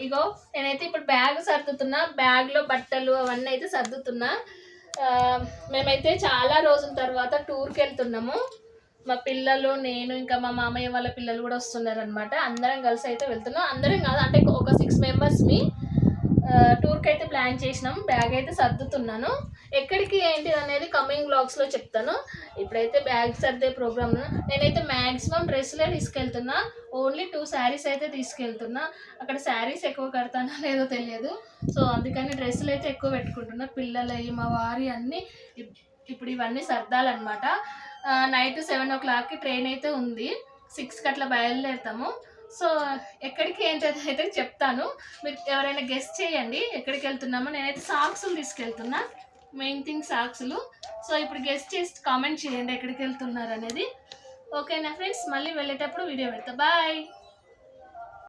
ఇగో నేనైతే ఇప్పుడు బ్యాగ్ సర్దుతున్నా, బ్యాగ్లో బట్టలు అవన్నీ అయితే సర్దుతున్నా. మేమైతే చాలా రోజుల తర్వాత టూర్కి వెళ్తున్నాము. మా పిల్లలు, నేను, ఇంకా మా మామయ్య వాళ్ళ పిల్లలు కూడా వస్తున్నారనమాట. అందరం కలిసి అయితే వెళ్తున్నాం. అందరం కాదు, అంటే ఒక 6 మెంబర్స్ని టూర్కి అయితే ప్లాన్ చేసినాం. బ్యాగ్ అయితే సర్దుతున్నాను. ఎక్కడికి ఏంటి అనేది కమింగ్ బ్లాగ్స్లో చెప్తాను. ఇప్పుడైతే బ్యాగ్ సర్దే ప్రోగ్రామ్. నేనైతే మ్యాక్సిమం డ్రెస్సులే తీసుకెళ్తున్నా. ఓన్లీ 2 శారీస్ అయితే తీసుకెళ్తున్నా. అక్కడ శారీస్ ఎక్కువ కడతానో లేదో తెలియదు. సో అందుకని డ్రెస్సులు అయితే ఎక్కువ పెట్టుకుంటున్నా. పిల్లలవి, మా వారి అన్నీ ఇప్పుడు ఇవన్నీ సర్దాలన్నమాట. నైట్ 7 o'clockకి ట్రైన్ అయితే ఉంది. 6కి అట్లా బయలుదేరుతాము. సో ఎక్కడికి ఏంటది అయితే చెప్తాను. మీరు ఎవరైనా గెస్ట్ చేయండి ఎక్కడికి వెళ్తున్నామో. నేనైతే సాక్స్లు తీసుకెళ్తున్నా, మెయిన్ థింగ్ సాక్స్లు. సో ఇప్పుడు గెస్ట్ చేసి కామెంట్ చేయండి ఎక్కడికి వెళ్తున్నారు అనేది. ఓకేనా ఫ్రెండ్స్, మళ్ళీ వెళ్ళేటప్పుడు వీడియో పెడతా. బాయ్.